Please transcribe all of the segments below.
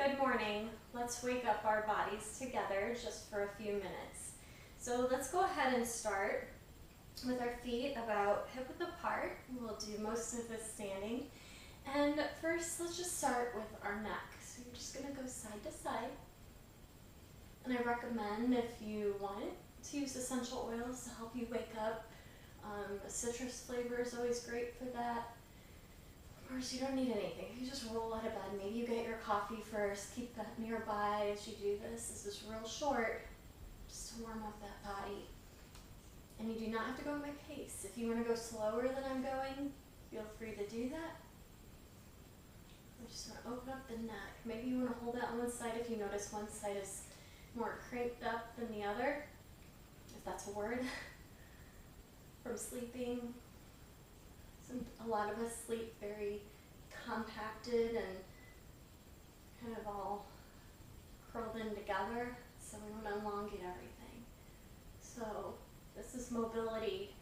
Good morning. Let's wake up our bodies together just for a few minutes. So let's go ahead and start with our feet about hip width apart. We'll do most of this standing. And first, let's just start with our neck. So you're just gonna go side to side. And I recommend, if you want, to use essential oils to help you wake up. A citrus flavor is always great for that. Of course, you don't need anything. You just roll out of bed. Maybe you get your coffee first. Keep that nearby as you do this. This is real short, just to warm up that body. And you do not have to go at my pace. If you want to go slower than I'm going, feel free to do that. I'm just going to open up the neck. Maybe you want to hold that on one side if you notice one side is more cranked up than the other, if that's a word, from sleeping. A lot of us sleep very compacted and kind of all curled in together, so we want to elongate everything. So this is mobility,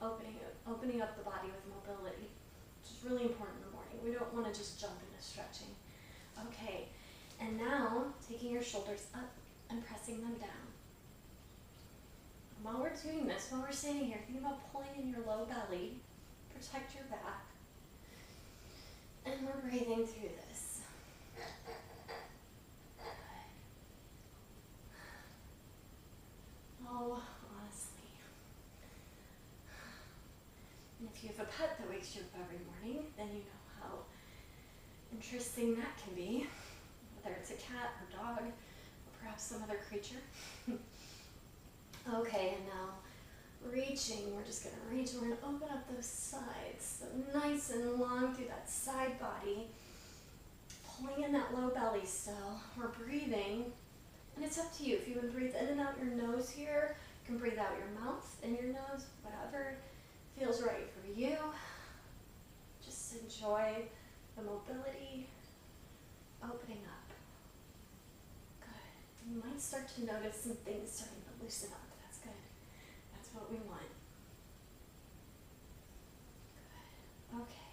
opening up the body with mobility, which is really important in the morning. We don't want to just jump into stretching. Okay, and now taking your shoulders up and pressing them down. While we're doing this, while we're standing here, think about pulling in your low belly, protect your back, and we're breathing through this. Oh, honestly. And if you have a pet that wakes you up every morning, then you know how interesting that can be, whether it's a cat or dog, or perhaps some other creature. Okay, and now reaching, we're just going to reach, we're going to open up those sides, so nice and long through that side body, pulling in that low belly still. We're breathing, and it's up to you. If you want to breathe in and out your nose here, you can breathe out your mouth and your nose, whatever feels right for you. Just enjoy the mobility, opening up. Good. You might start to notice some things starting to loosen up. That's good. That's what we want. Good. Okay.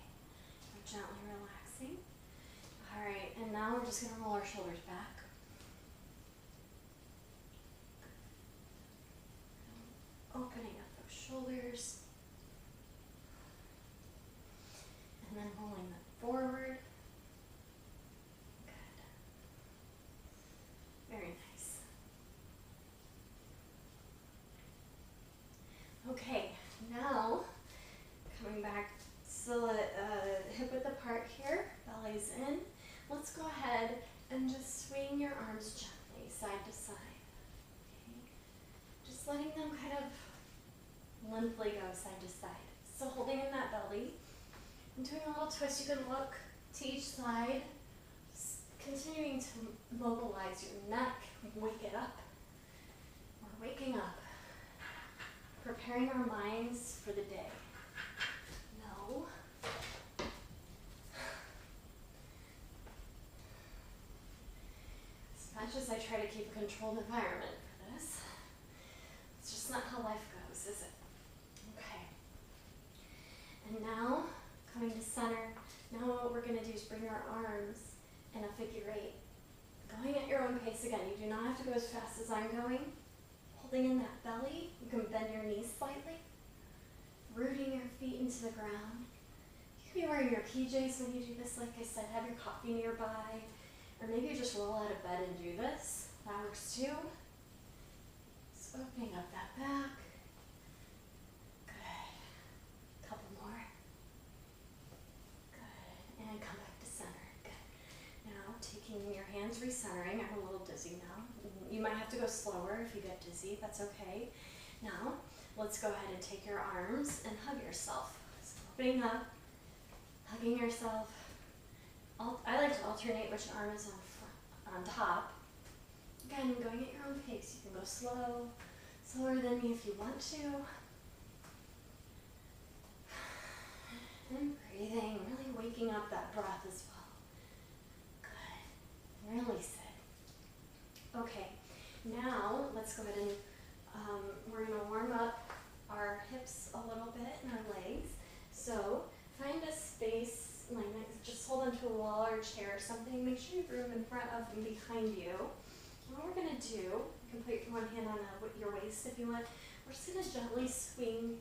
We're gently relaxing. All right, and now we're just going to roll our shoulders back. Opening up those shoulders. And then rolling them forward. Good. Very nice. Okay, now coming back, so hip width apart here, belly's in. Let's go ahead and just swing your arms gently side to side. Okay. Just letting them kind of limply go side to side. So holding in that belly and doing a little twist. You can look to each side, continuing to mobilize your neck, wake it up. We're waking up, preparing our minds for the day. No. As much as I try to keep a controlled environment for this, it's just not how life goes, is it? Okay. And now, coming to center, now what we're going to do is bring our arms in a figure eight. Going at your own pace again. You do not have to go as fast as I'm going. Holding in that belly, you can bend your knees slightly. Rooting your feet into the ground. You can be wearing your PJs when you do this, like I said, have your coffee nearby. Or maybe you just roll out of bed and do this. That works too. Just opening up that back. Good. Couple more. Good. And come back to center. Good. Now, taking your hands, recentering. I'm a little dizzy now. You might have to go slower if you get dizzy. That's okay. Now, let's go ahead and take your arms and hug yourself. So opening up, hugging yourself. I like to alternate which arm is on top. Again, going at your own pace. You can go slower than me if you want to. And breathing, really waking up that breath as well. Good. Release it. Okay, now let's go ahead and we're going to warm up our hips a little bit and our legs. So find a space laying next, just hold onto a wall or a chair or something. Make sure you have room in front of and behind you. And what we're going to do, you can put one hand on your waist if you want. We're just going to gently swing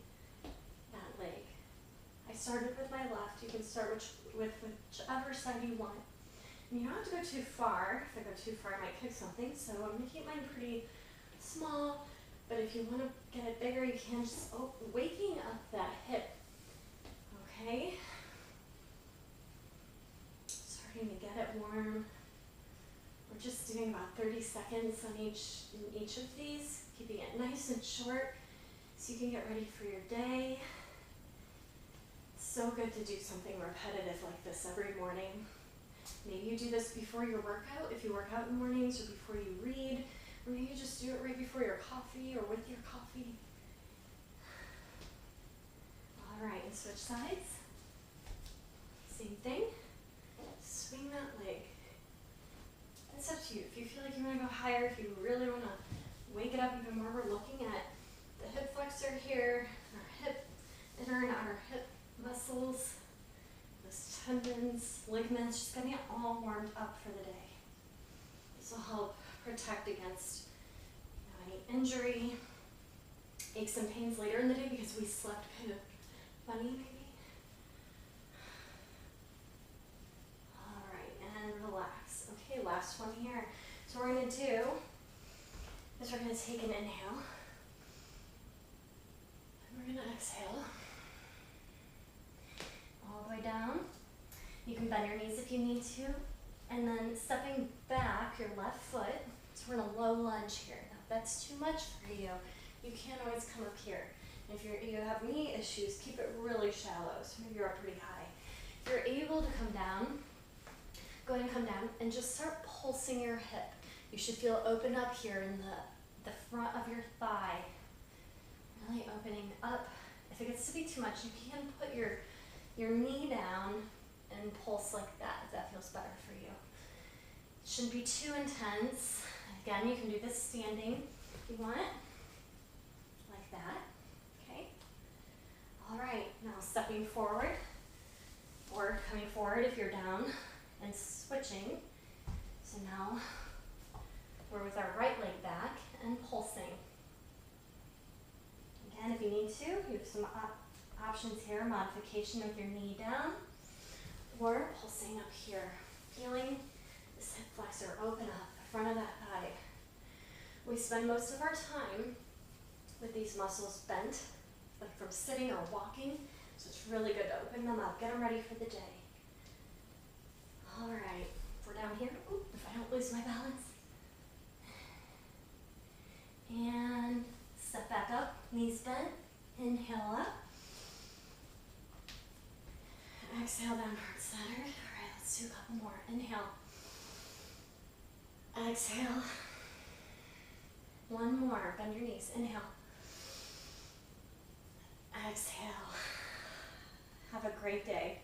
that leg. I started with my left. You can start with whichever side you want. And you don't have to go too far. If I go too far, I might kick something. So I'm going to keep mine pretty small. But if you want to get it bigger, you can just waking up that hip. Okay? Starting to get it warm. We're just doing about 30 seconds on in each of these, keeping it nice and short so you can get ready for your day. It's so good to do something repetitive like this every morning. Maybe you do this before your workout, if you work out in the mornings, or before you read, or maybe you just do it right before your coffee or with your coffee. All right, and switch sides. Same thing. Swing that leg. It's up to you. If you feel like you want to go higher, if you really want to wake it up even more, we're looking at the hip flexor here, our hip, inner and outer hip muscles, those tendons, ligaments, just getting it all warmed up for the day. This will help protect against any injury, aches and pains later in the day because we slept kind of funny maybe. All right, and relax. Okay, last one here. So what we're going to do is we're going to take an inhale. And we're going to exhale. All the way down. You can bend your knees if you need to. And then stepping back, your left foot. So we're in a low lunge here. Now, if that's too much for you, you can always come up here. If you have knee issues, keep it really shallow. So maybe you're up pretty high. If you're able to come down, go ahead and come down and just start pulsing your hip. You should feel open up here in the front of your thigh. Really opening up. If it gets to be too much, you can put your knee down and pulse like that if that feels better for you. It shouldn't be too intense. Again, you can do this standing if you want, like that. Okay. All right, now stepping forward or coming forward if you're down and switching. So now we're with our right leg back and pulsing. Again, if you need to, you have some options here, modification with your knee down or pulsing up here, feeling this hip flexor open up the front of that thigh. We spend most of our time with these muscles bent, like from sitting or walking, so it's really good to open them up, get them ready for the day. All right, we're down here. Ooh, if I don't lose my balance. And step back up, knees bent, inhale up. Exhale down heart centered. All right, let's do a couple more. Inhale. Exhale. One more, bend your knees. Inhale. Exhale. Have a great day.